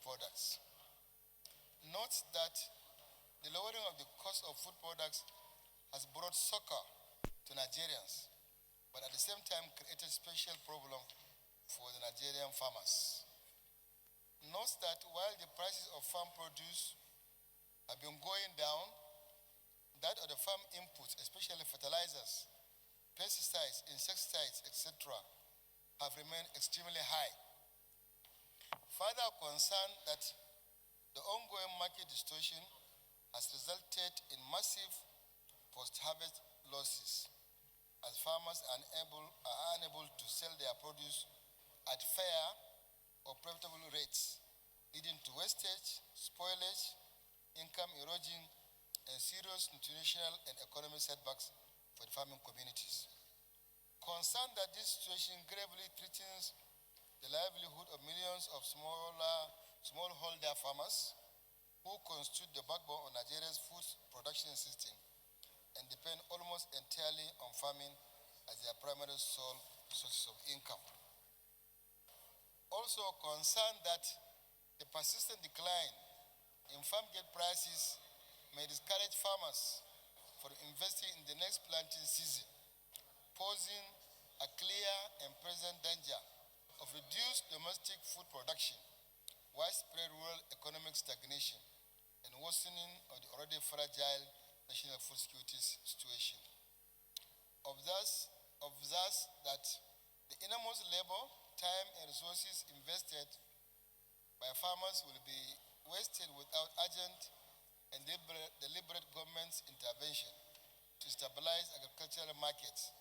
products. Note that the lowering of the cost of food products has brought succor to Nigerians, but at the same time created special problem for the Nigerian farmers. Note that while the prices of farm produce have been going down, that of the farm inputs, especially fertilizers, pesticides, insecticides, etc., have remained extremely high. Further concern that the ongoing market distortion has resulted in massive post-harvest losses as farmers are unable to sell their produce at fair or profitable rates, leading to wastage, spoilage, income erosion, and serious nutritional and economic setbacks for the farming communities. Concerned that this situation gravely threatens the livelihood of millions of smallholder farmers who constitute the backbone of Nigeria's food production system and depend almost entirely on farming as their primary source of income. Also concerned that the persistent decline in farm gate prices may discourage farmers from investing in the next planting season, posing a clear and present danger of reduced domestic food production, widespread rural economic stagnation, and worsening of the already fragile national food security situation. Observe that the enormous labor, time, and resources invested by farmers will be wasted without urgent and deliberate government intervention to stabilize agricultural markets,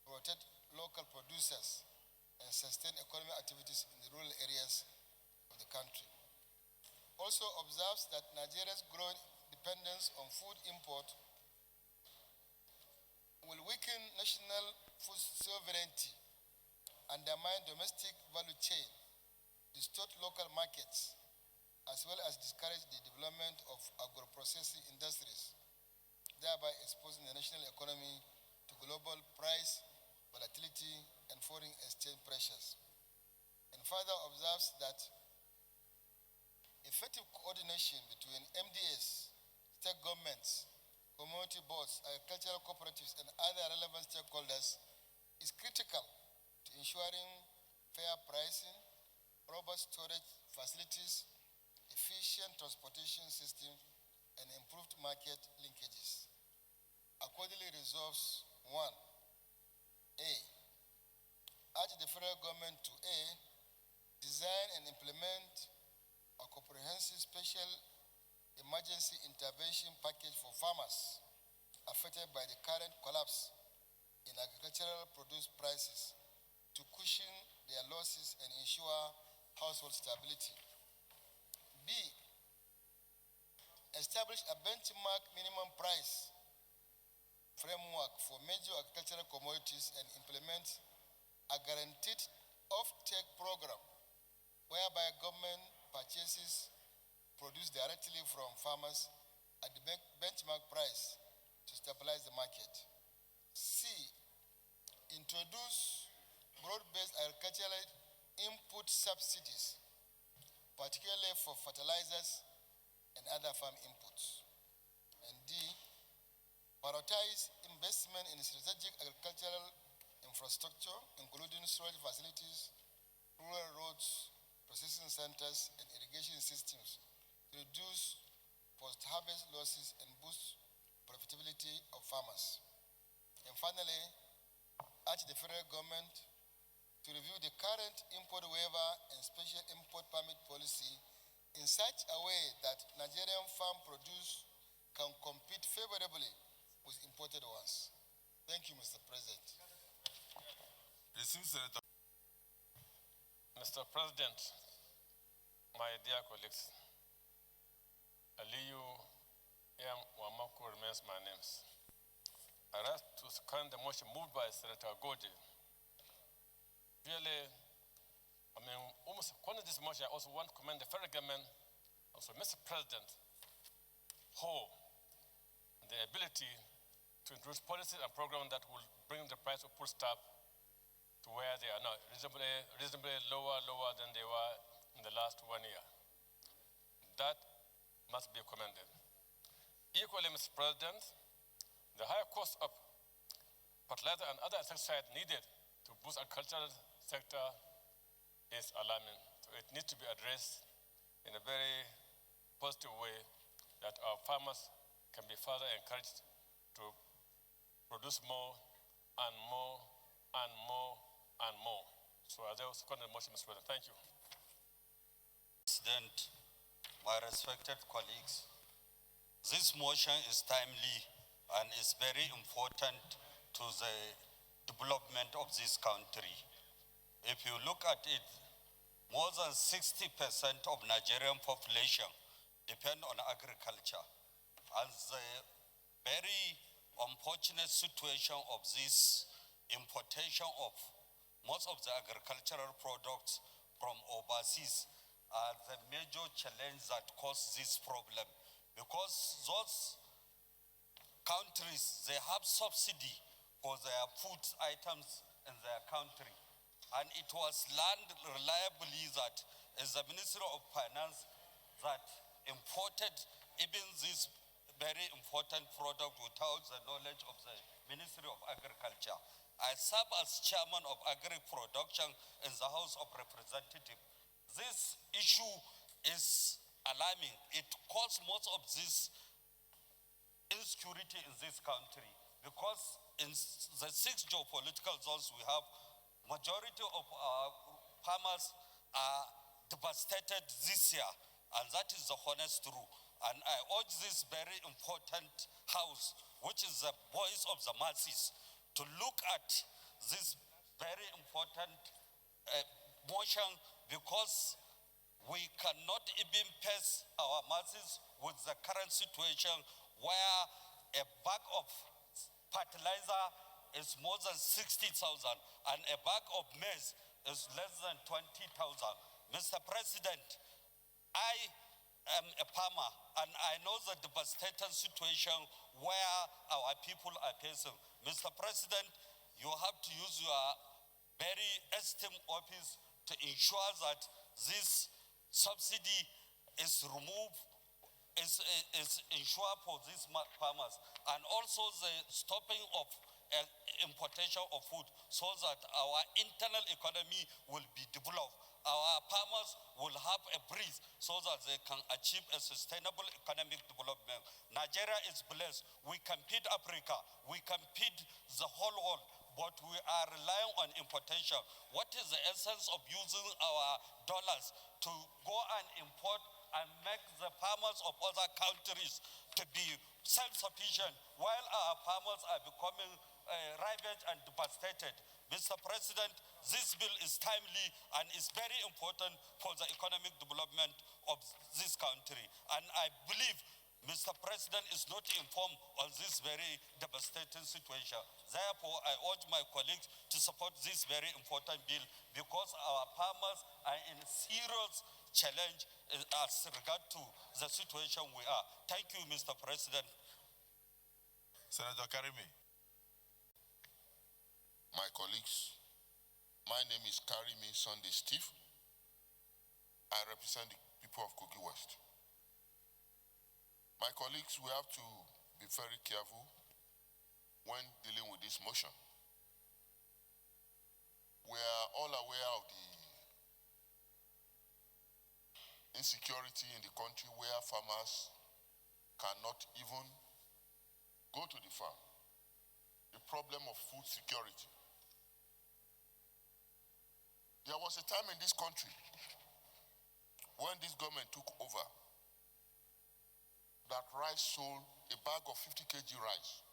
protect local producers, and sustain economic activities in the rural areas of the country. Also observes that Nigeria's growing dependence on food import will weaken national food sovereignty, undermine domestic value chain, distort local markets, as well as discourage the development of agro-processing industries, thereby exposing the national economy to global price volatility and foreign exchange pressures. And further observes that effective coordination between MDAs, state governments, community boards, agricultural cooperatives, and other relevant stakeholders is critical to ensuring fair pricing, robust storage facilities, efficient transportation system, and improved market linkages. Accordingly resolves 1. A. Urge the federal government to A. Design and implement a comprehensive special emergency intervention package for farmers affected by the current collapse in agricultural produce prices to cushion their losses and ensure household stability. B. Establish a benchmark minimum price framework for major agricultural commodities and implement a guaranteed off-take program whereby government purchases produce directly from farmers at the benchmark price to stabilize the market. C. Introduce broad-based agricultural input subsidies, particularly for fertilizers and other farm inputs. And D. Prioritize investment in strategic agricultural infrastructure, including storage facilities, rural roads, processing centers, and irrigation systems to reduce post-harvest losses and boost profitability of farmers. And finally, urge the federal government to review the current import waiver and special import permit policy in such a way that Nigerian farm produce can compete favorably with imported ones. Thank you, Mr. President. Mr. President, my dear colleagues, Aliyu M. Wamako remains my name. I rise to second the motion moved by Senator Godi. Really, almost according to this motion, I also want to commend the federal government, also Mr. President, for the ability to introduce policies and programs that will bring the price of foodstuff to where they are now, reasonably lower than they were in the last 1 year. that must be commended. Equally, Mr. President, the higher cost of fertilizer and other insecticides needed to boost agricultural sector is alarming. So it needs to be addressed in a very positive way that our farmers can be further encouraged to produce more and more and more and more. So I will second the motion, Mr. President. Thank you. President, my respected colleagues, this motion is timely and is very important to the development of this country. If you look at it, more than 60% of Nigerian population depend on agriculture. And the very unfortunate situation of this importation of most of the agricultural products from overseas are the major challenge that cause this problem. Because those countries, they have subsidy for their food items in their country. And it was learned reliably that as the Ministry of Finance that imported even this very important product without the knowledge of the Ministry of Agriculture. I serve as chairman of agri-production in the House of Representatives. This issue is alarming. It caused most of this insecurity in this country because in the 6 geopolitical zones we have, majority of our farmers are devastated this year, and that is the honest truth. And I urge this very important house, which is the voice of the masses, to look at this very important motion, because we cannot even face our masses with the current situation where a bag of fertilizer is more than 60,000 and a bag of maize is less than 20,000. Mr. President, I am a farmer and I know the devastating situation where our people are facing. Mr. President, you have to use your very esteemed office to ensure that this subsidy is removed, is ensured for these farmers, and also the stopping of importation of food so that our internal economy will be developed. Our farmers will have a breeze so that they can achieve a sustainable economic development. Nigeria is blessed. We can feed Africa. We can feed the whole world, but we are relying on importation. What is the essence of using our dollars to go and import and make the farmers of other countries to be self-sufficient while our farmers are becoming ravaged and devastated? Mr. President, this bill is timely and is very important for the economic development of this country. And I believe Mr. President is not informed on this very devastating situation. Therefore, I urge my colleagues to support this very important bill because our farmers are in serious challenge as regard to the situation we are. Thank you, Mr. President. Senator Karimi. My colleagues, my name is Karimi Sunday Steve. I represent the people of Kogi West. My colleagues, we have to be very careful when dealing with this motion. We are all aware of the insecurity in the country where farmers cannot even go to the farm. The problem of food security. There was a time in this country when this government took over that rice sold, a bag of 50 kg rice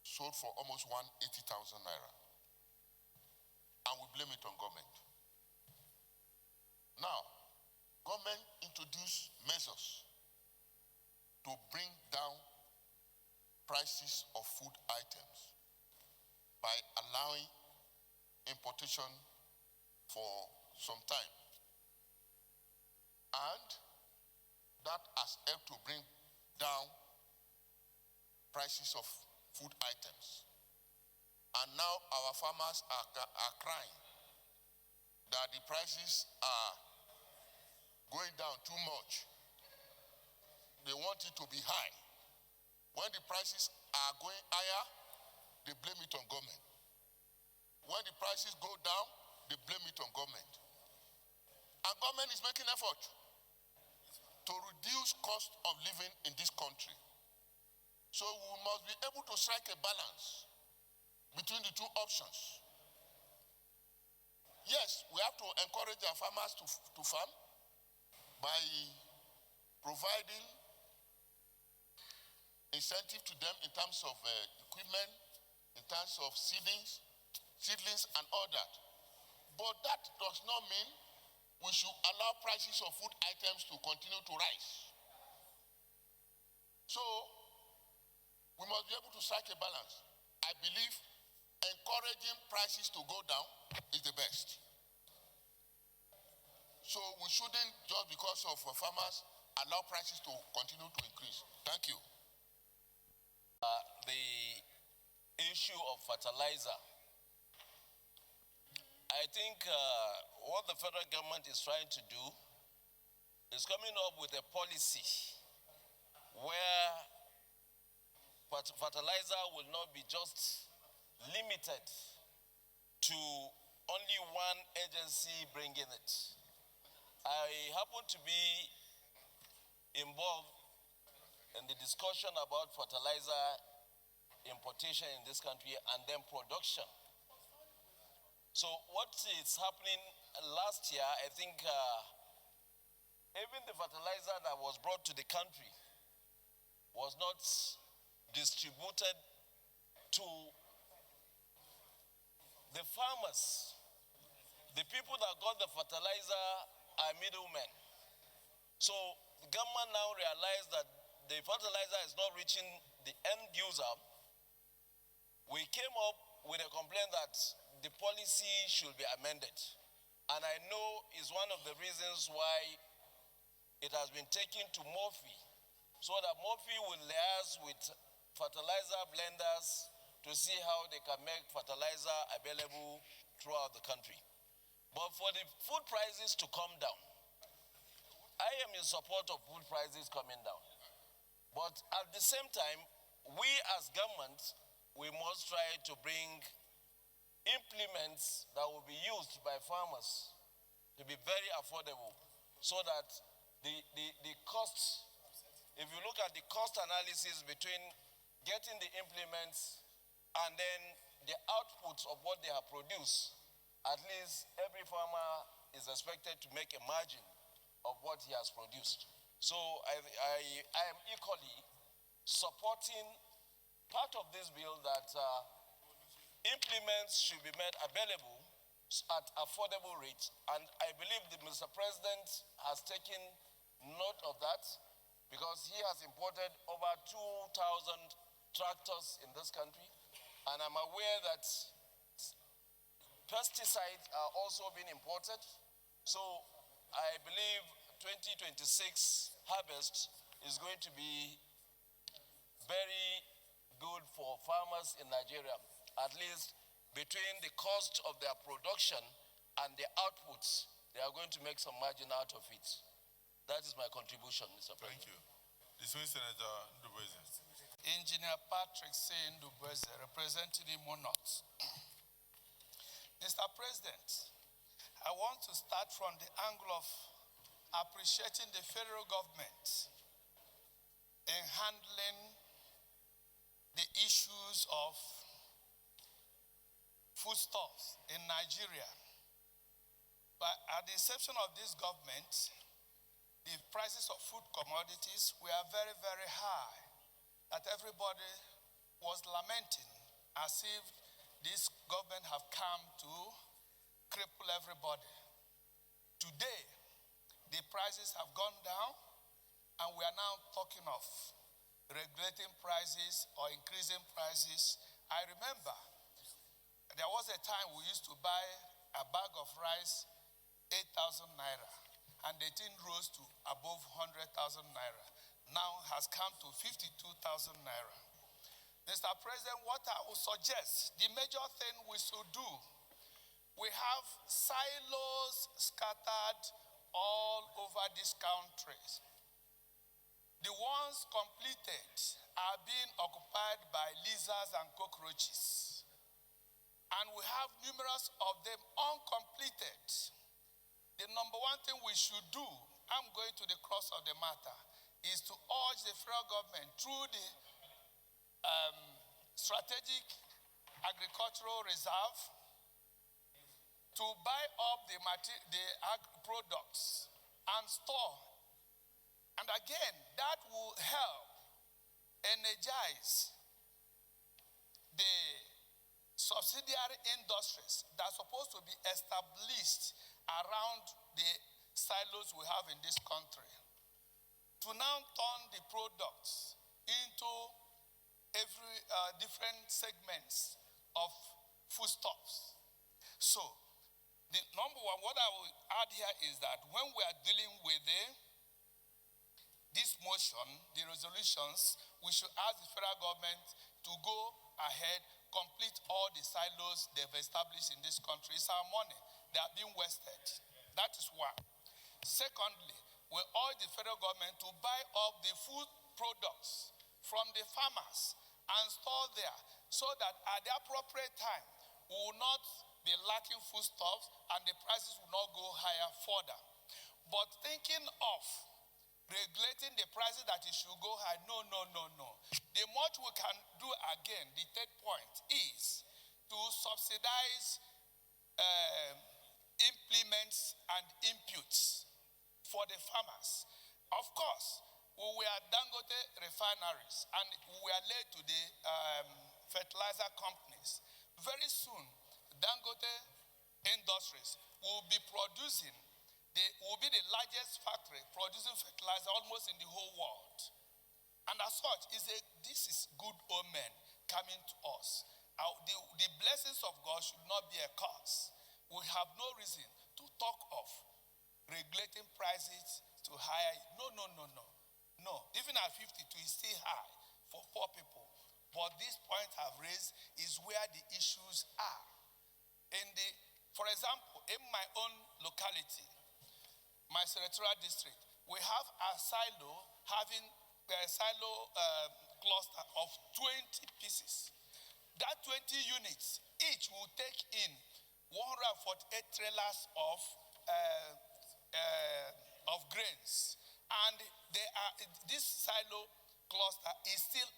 sold for almost 180,000 naira. And we blame it on government. Now, government introduced measures to bring down prices of food items by allowing importation for some time. And that has helped to bring down prices of food items. And now our farmers are crying that the prices are going it down too much. They want it to be high. When the prices are going higher, they blame it on government. When the prices go down, they blame it on government. And government is making effort to reduce cost of living in this country. So we must be able to strike a balance between the two options. Yes, we have to encourage our farmers to farm by providing incentive to them in terms of equipment, in terms of seedlings and all that. But that does not mean we should allow prices of food items to continue to rise. So, we must be able to strike a balance. I believe encouraging prices to go down is the best. So we shouldn't, just because of farmers, allow prices to continue to increase. Thank you. The issue of fertilizer. I think what the federal government is trying to do is coming up with a policy where fertilizer will not be just limited to only one agency bringing it. I happen to be involved in the discussion about fertilizer importation in this country and then production. So what is happening last year, I think even the fertilizer that was brought to the country was not distributed to the farmers. The people that got the fertilizer are middlemen. So the government now realized that the fertilizer is not reaching the end user. We came up with a complaint that the policy should be amended. And I know is one of the reasons why it has been taken to MOFI, so that MOFI will liaise with fertilizer blenders to see how they can make fertilizer available throughout the country. But for the food prices to come down, I am in support of food prices coming down. But at the same time, we as government, we must try to bring implements that will be used by farmers to be very affordable, so that the costs, if you look at the cost analysis between getting the implements and then the output of what they have produced, at least every farmer is expected to make a margin of what he has produced. So I am equally supporting part of this bill that implements should be made available at affordable rates. And I believe that Mr. President has taken note of that, because he has imported over 2,000 tractors in this country. And I'm aware that pesticides are also being imported. So I believe 2026 harvest is going to be very good for farmers in Nigeria. At least between the cost of their production and the outputs, they are going to make some margin out of it. That is my contribution, Mr. President. Thank you. Dismissed Senator Ndubueze. Engineer Patrick C. Ndubueze, representing Imo North. Mr. President, I want to start from the angle of appreciating the federal government in handling the issues of foodstuffs in Nigeria. But at the inception of this government, the prices of food commodities were very, very high, that everybody was lamenting as if this government have come to cripple everybody. Today, the prices have gone down, and we are now talking of regulating prices or increasing prices. I remember there was a time we used to buy a bag of rice 8,000 naira, and the thing rose to above 100,000 naira. Now has come to 52,000 naira. Mr. President, what I would suggest, the major thing we should do, we have silos scattered all over over these countries, the ones completed are being occupied by lizards and cockroaches. And we have numerous of them uncompleted. The number one thing we should do, I'm going to the crux of the matter, is to urge the federal government through the strategic agricultural reserve to buy up the products and store. And again, that will help energize the subsidiary industries that are supposed to be established around the silos we have in this country, to now turn the products into every different segments of foodstuffs. So, the number one, what I will add here is that when we are dealing with this motion, the resolutions, we should ask the federal government to go ahead, complete all the silos they've established in this country. It's our money. They are being wasted. That is one. Secondly, we urge the federal government to buy up the food products from the farmers and store there so that at the appropriate time, we will not be lacking foodstuffs and the prices will not go higher further. But thinking of regulating the prices that it should go high, no. The much we can do again, the third point, is to subsidize implements and inputs for the farmers. Of course, we were Dangote refineries and we were led to the fertilizer companies. Very soon, Dangote Industries will be be the largest factory producing fertilizer almost in the whole world. And as such, this is good omen coming to us. The blessings of God should not be a curse. We have no reason to talk of regulating prices to higher. No. Even at 52, it's still high for poor people. But this point I've raised is where the issues are. For example, in my own locality, my senatorial district, we have a silo having a silo cluster of 20 pieces. That 20 units, each will take in 148 trailers of grains. And this silo cluster is still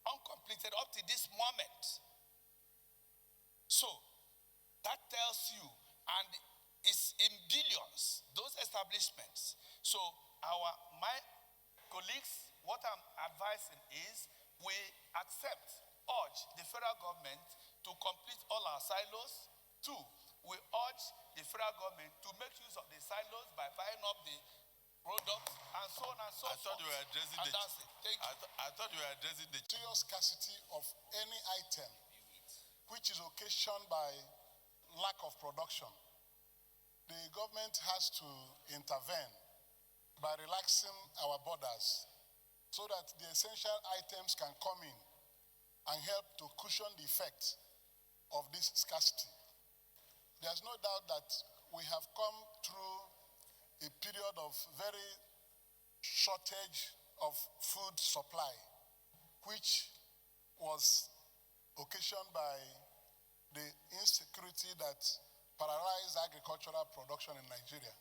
uncompleted up to this moment. So, that tells you, and it's in billions, those establishments. So, my colleagues, what I'm advising is we urge the federal government to complete all our silos. Two, we urge the federal government to make use of the silos by buying up the products and so on and so forth. I thought you were addressing I thought you were addressing the serious scarcity of any item which is occasioned by lack of production. The government has to intervene by relaxing our borders so that the essential items can come in and help to cushion the effect of this scarcity. There's no doubt that we have come through a period of very shortage of food supply, which was occasioned by the insecurity that paralyzed agricultural production in Nigeria.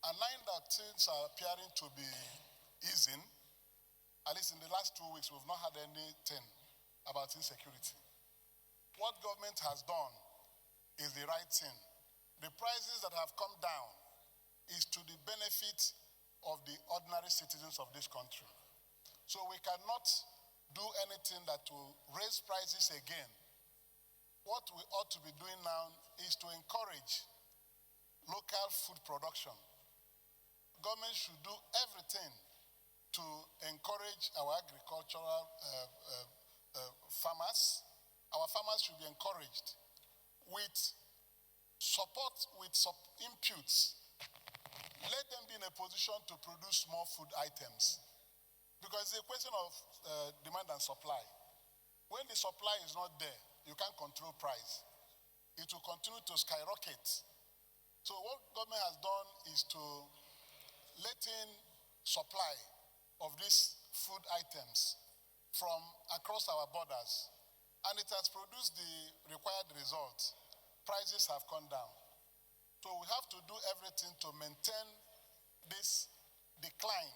And now that things are appearing to be easing, at least in the last 2 weeks, we've not had anything about insecurity. What government has done is the right thing. The prices that have come down is to the benefit of the ordinary citizens of this country. So we cannot do anything that will raise prices again. What we ought to be doing now is to encourage local food production. Government should do everything to encourage our agricultural farmers. Our farmers should be encouraged with support, with inputs. Let them be in a position to produce more food items. Because it's a question of demand and supply. When the supply is not there, you can't control price. It will continue to skyrocket. So what government has done is to letting supply of these food items from across our borders, and it has produced the required result. Prices have come down. So we have to do everything to maintain this decline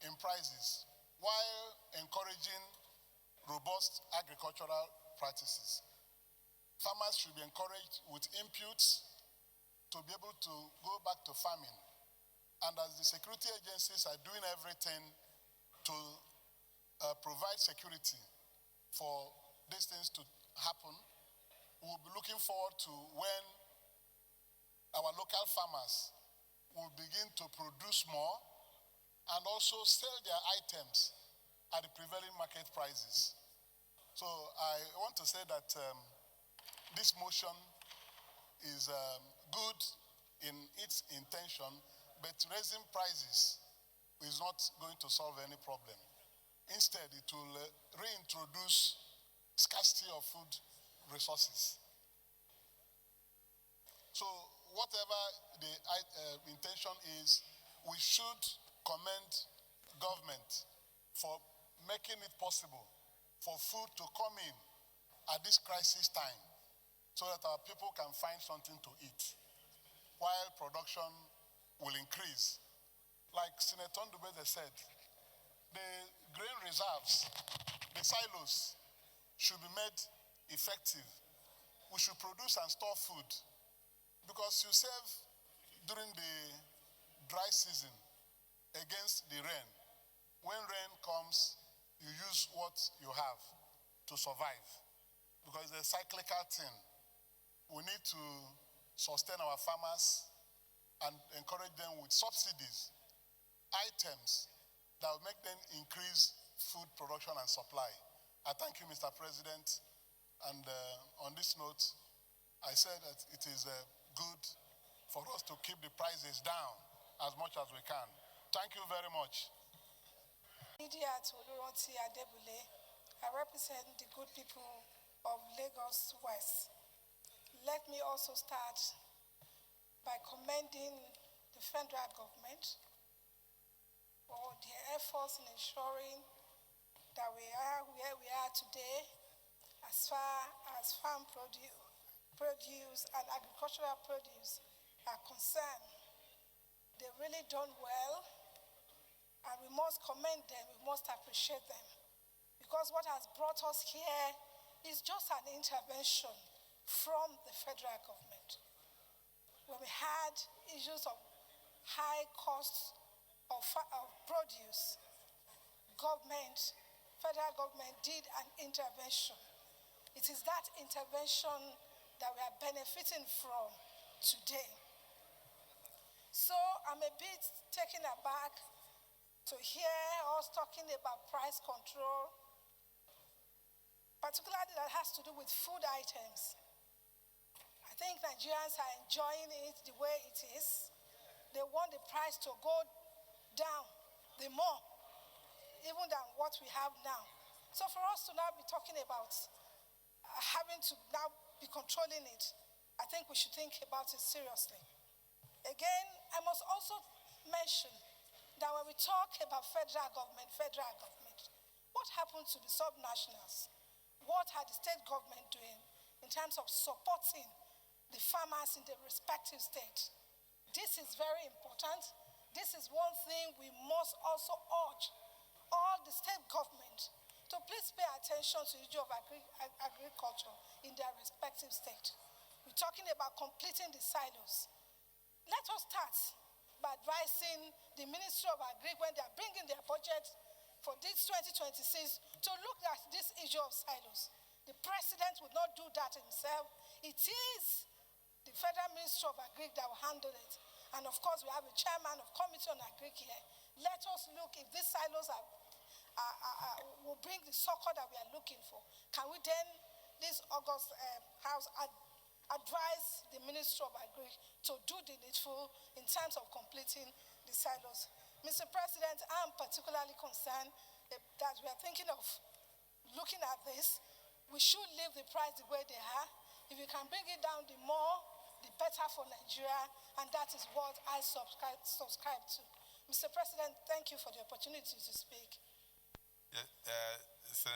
in prices while encouraging robust agricultural practices. Farmers should be encouraged with inputs to be able to go back to farming. And as the security agencies are doing everything to provide security for these things to happen, we'll be looking forward to when our local farmers will begin to produce more and also sell their items at the prevailing market prices. So I want to say that this motion is good in its intention, but raising prices is not going to solve any problem. Instead, it will reintroduce scarcity of food resources. So whatever the intention is, we should commend government for making it possible for food to come in at this crisis time so that our people can find something to eat while production will increase. Like Senator Ngbeke said, the grain reserves, the silos should be made effective. We should produce and store food because you save during the dry season against the rain. When rain comes, you use what you have to survive because it's a cyclical thing. We need to sustain our farmers and encourage them with subsidies, items that will make them increase food production and supply. I thank you, Mr. President. And on this note, I said that it is good for us to keep the prices down as much as we can. Thank you very much. I represent the good people of Lagos West. Let me also start by commending the federal government for their efforts in ensuring that we are where we are today as far as farm produce and agricultural produce are concerned. They've really done well, and we must commend them, we must appreciate them. Because what has brought us here is just an intervention from the federal government. When we had issues of high costs of produce, federal government did an intervention. It is that intervention that we are benefiting from today. So I'm a bit taken aback to hear us talking about price control, particularly that has to do with food items. I think Nigerians are enjoying it the way it is. They want the price to go down the more, even than what we have now. So for us to now be talking about having to now be controlling it, I think we should think about it seriously. Again, I must also mention that when we talk about federal government, what happened to the subnationals? What are the state government doing in terms of supporting the farmers in the respective state? This is very important. This is one thing we must also urge all the state government to please pay attention to the issue of agriculture in their respective state. We're talking about completing the silos. Let us start by advising the Ministry of Agri when they are bringing their budget for this 2026 to look at this issue of silos. The president would not do that himself. It is the Federal Ministry of Agri that will handle it. And of course, we have a chairman of Committee on Agri here. Let us look if these silos will bring the succor that we are looking for. Can we then, this August House, advise the Ministry of Agri to do the needful in terms of completing the silos? Mr. President, I'm particularly concerned that we are thinking of looking at this. We should leave the price the way they are. If you can bring it down, the more, the better for Nigeria, and that is what I subscribe to. Mr. President, thank you for the opportunity to speak.